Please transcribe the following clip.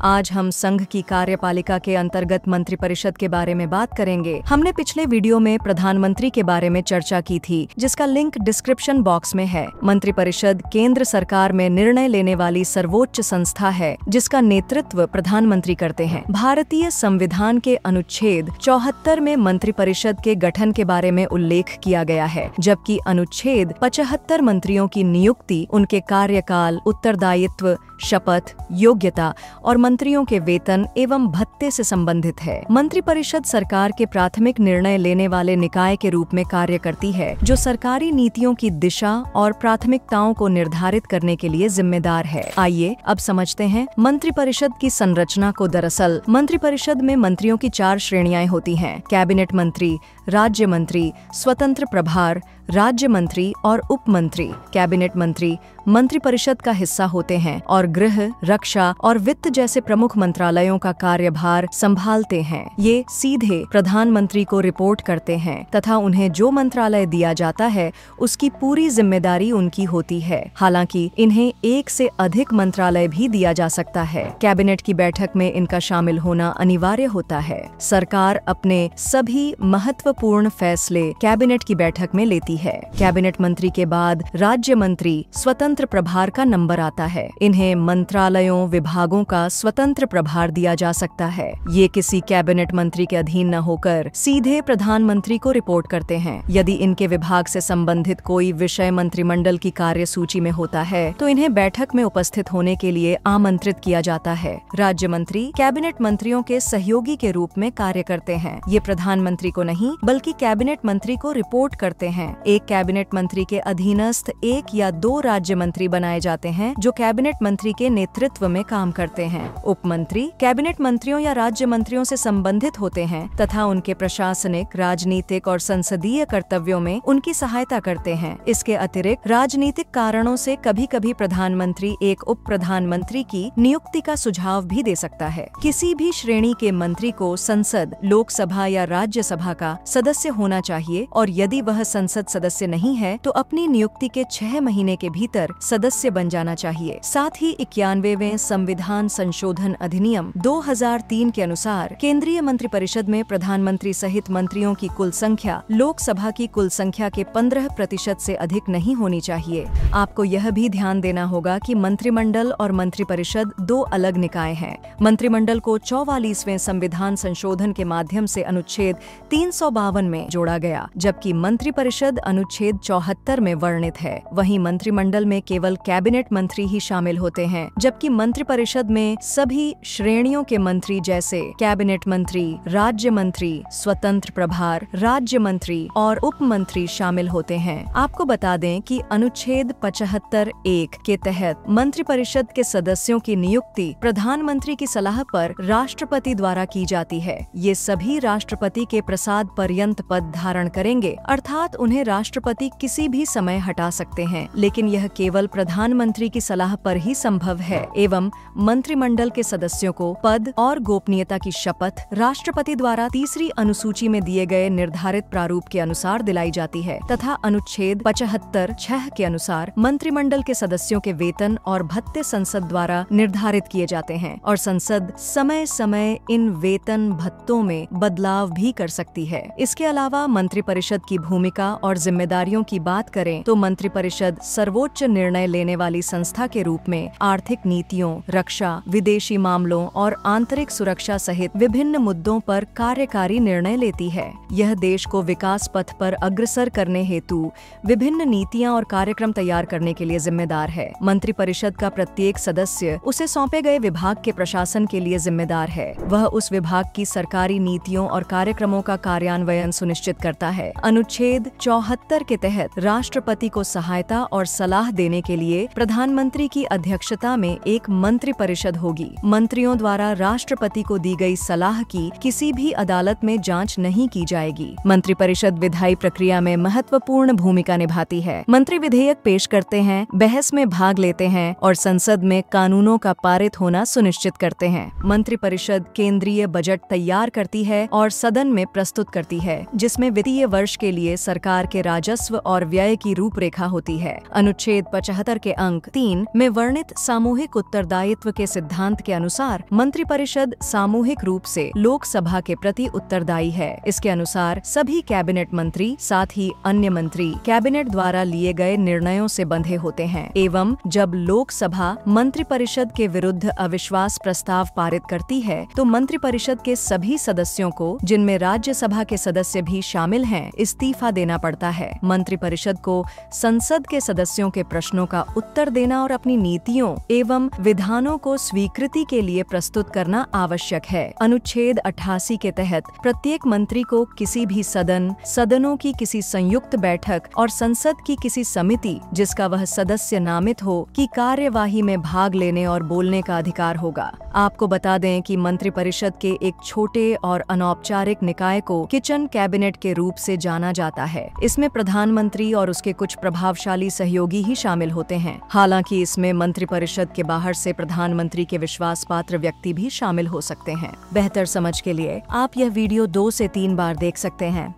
आज हम संघ की कार्यपालिका के अंतर्गत मंत्रिपरिषद के बारे में बात करेंगे। हमने पिछले वीडियो में प्रधानमंत्री के बारे में चर्चा की थी, जिसका लिंक डिस्क्रिप्शन बॉक्स में है। मंत्रिपरिषद केंद्र सरकार में निर्णय लेने वाली सर्वोच्च संस्था है, जिसका नेतृत्व प्रधानमंत्री करते हैं। भारतीय संविधान के अनुच्छेद 74 में मंत्रिपरिषद के गठन के बारे में उल्लेख किया गया है, जबकि अनुच्छेद 75 मंत्रियों की नियुक्ति, उनके कार्यकाल, उत्तरदायित्व, शपथ, योग्यता और मंत्रियों के वेतन एवं भत्ते से संबंधित है। मंत्रिपरिषद सरकार के प्राथमिक निर्णय लेने वाले निकाय के रूप में कार्य करती है, जो सरकारी नीतियों की दिशा और प्राथमिकताओं को निर्धारित करने के लिए जिम्मेदार है। आइए अब समझते हैं मंत्रिपरिषद की संरचना को। दरअसल मंत्रिपरिषद में मंत्रियों की 4 श्रेणियां होती हैं: कैबिनेट मंत्री, राज्य मंत्री, स्वतंत्र प्रभार, राज्य मंत्री और उप मंत्री। कैबिनेट मंत्री मंत्रिपरिषद का हिस्सा होते हैं और गृह, रक्षा और वित्त जैसे प्रमुख मंत्रालयों का कार्यभार संभालते हैं। ये सीधे प्रधानमंत्री को रिपोर्ट करते हैं तथा उन्हें जो मंत्रालय दिया जाता है उसकी पूरी जिम्मेदारी उनकी होती है। हालांकि इन्हें एक से अधिक मंत्रालय भी दिया जा सकता है। कैबिनेट की बैठक में इनका शामिल होना अनिवार्य होता है। सरकार अपने सभी महत्वपूर्ण फैसले कैबिनेट की बैठक में लेती है। कैबिनेट मंत्री के बाद राज्य मंत्री स्वतंत्र प्रभार का नंबर आता है। इन्हें मंत्रालयों, विभागों का स्वतंत्र प्रभार दिया जा सकता है। ये किसी कैबिनेट मंत्री के अधीन न होकर सीधे प्रधानमंत्री को रिपोर्ट करते हैं। यदि इनके विभाग से संबंधित कोई विषय मंत्रिमंडल की कार्यसूची में होता है तो इन्हें बैठक में उपस्थित होने के लिए आमंत्रित किया जाता है। राज्य मंत्री कैबिनेट मंत्रियों के सहयोगी के रूप में कार्य करते हैं। ये प्रधानमंत्री को नहीं बल्कि कैबिनेट मंत्री को रिपोर्ट करते हैं। एक कैबिनेट मंत्री के अधीनस्थ 1 या 2 राज्य मंत्री बनाए जाते हैं, जो कैबिनेट मंत्री के नेतृत्व में काम करते हैं। उप मंत्री कैबिनेट मंत्रियों या राज्य मंत्रियों से संबंधित होते हैं तथा उनके प्रशासनिक, राजनीतिक और संसदीय कर्तव्यों में उनकी सहायता करते हैं। इसके अतिरिक्त राजनीतिक कारणों से कभी कभी प्रधानमंत्री एक उप प्रधानमंत्री की नियुक्ति का सुझाव भी दे सकता है। किसी भी श्रेणी के मंत्री को संसद, लोकसभा या राज्यसभा का सदस्य होना चाहिए और यदि वह संसद सदस्य नहीं है तो अपनी नियुक्ति के 6 महीने के भीतर सदस्य बन जाना चाहिए। साथ ही 91वें संविधान संशोधन अधिनियम 2003 के अनुसार केंद्रीय मंत्रिपरिषद में प्रधानमंत्री सहित मंत्रियों की कुल संख्या लोकसभा की कुल संख्या के 15% से अधिक नहीं होनी चाहिए। आपको यह भी ध्यान देना होगा कि मंत्रिमंडल और मंत्रिपरिषद 2 अलग निकाय हैं। मंत्रिमंडल को 44वें संविधान संशोधन के माध्यम से अनुच्छेद 352 में जोड़ा गया, जबकि मंत्रिपरिषद अनुच्छेद 74 में वर्णित है। वहीं मंत्रिमंडल में केवल कैबिनेट मंत्री ही शामिल होते हैं, जबकि मंत्रिपरिषद में सभी श्रेणियों के मंत्री जैसे कैबिनेट मंत्री, राज्य मंत्री, स्वतंत्र प्रभार, राज्य मंत्री और उप मंत्री शामिल होते हैं। आपको बता दें कि अनुच्छेद 75(1) के तहत मंत्रिपरिषद के सदस्यों की नियुक्ति प्रधानमंत्री की सलाह पर राष्ट्रपति द्वारा की जाती है। ये सभी राष्ट्रपति के प्रसाद पर्यंत पद धारण करेंगे, अर्थात उन्हें राष्ट्रपति किसी भी समय हटा सकते हैं, लेकिन यह केवल प्रधानमंत्री की सलाह पर ही संभव है। एवं मंत्रिमंडल के सदस्यों को पद और गोपनीयता की शपथ राष्ट्रपति द्वारा 3री अनुसूची में दिए गए निर्धारित प्रारूप के अनुसार दिलाई जाती है तथा अनुच्छेद 75(6) के अनुसार मंत्रिमंडल के सदस्यों के वेतन और भत्ते संसद द्वारा निर्धारित किए जाते हैं और संसद समय समय इन वेतन भत्तों में बदलाव भी कर सकती है। इसके अलावा मंत्रिपरिषद की भूमिका और जिम्मेदारियों की बात करें तो मंत्रिपरिषद सर्वोच्च निर्णय लेने वाली संस्था के रूप में आर्थिक नीतियों, रक्षा, विदेशी मामलों और आंतरिक सुरक्षा सहित विभिन्न मुद्दों पर कार्यकारी निर्णय लेती है। यह देश को विकास पथ पर अग्रसर करने हेतु विभिन्न नीतियां और कार्यक्रम तैयार करने के लिए जिम्मेदार है। मंत्रिपरिषद का प्रत्येक सदस्य उसे सौंपे गए विभाग के प्रशासन के लिए जिम्मेदार है। वह उस विभाग की सरकारी नीतियों और कार्यक्रमों का कार्यान्वयन सुनिश्चित करता है। अनुच्छेद 74 के तहत राष्ट्रपति को सहायता और सलाह देने के लिए प्रधानमंत्री की अध्यक्षता में एक मंत्रिपरिषद होगी। मंत्रियों द्वारा राष्ट्रपति को दी गई सलाह की किसी भी अदालत में जांच नहीं की जाएगी। मंत्रिपरिषद विधायी प्रक्रिया में महत्वपूर्ण भूमिका निभाती है। मंत्री विधेयक पेश करते हैं, बहस में भाग लेते हैं और संसद में कानूनों का पारित होना सुनिश्चित करते हैं। मंत्रिपरिषद केंद्रीय बजट तैयार करती है और सदन में प्रस्तुत करती है, जिसमें वित्तीय वर्ष के लिए सरकार के राजस्व और व्यय की रूपरेखा होती है। अनुच्छेद 75 के अंक 3 में वर्णित सामूहिक उत्तरदायित्व के सिद्धांत के अनुसार मंत्रिपरिषद सामूहिक रूप से लोकसभा के प्रति उत्तरदायी है। इसके अनुसार सभी कैबिनेट मंत्री साथ ही अन्य मंत्री कैबिनेट द्वारा लिए गए निर्णयों से बंधे होते हैं एवं जब लोकसभा मंत्रिपरिषद के विरुद्ध अविश्वास प्रस्ताव पारित करती है तो मंत्रिपरिषद के सभी सदस्यों को, जिनमें राज्यसभा के सदस्य भी शामिल हैं, इस्तीफा देना पड़ता है। मंत्रिपरिषद को संसद के सदस्यों के प्रश्नों का उत्तर देना और अपनी नीतियों एवं विधानों को स्वीकृति के लिए प्रस्तुत करना आवश्यक है। अनुच्छेद 88 के तहत प्रत्येक मंत्री को किसी भी सदनों की किसी संयुक्त बैठक और संसद की किसी समिति जिसका वह सदस्य नामित हो की कार्यवाही में भाग लेने और बोलने का अधिकार होगा। आपको बता दें कि मंत्रिपरिषद के एक छोटे और अनौपचारिक निकाय को किचन कैबिनेट के रूप से जाना जाता है। इसमें प्रधानमंत्री और उसके कुछ प्रभावशाली सहयोगी ही शामिल होते हैं। हालांकि इसमें मंत्रिपरिषद के बाहर से प्रधानमंत्री के विश्वास पात्र व्यक्ति भी शामिल हो सकते हैं। बेहतर समझ के लिए आप यह वीडियो 2 से 3 बार देख सकते हैं।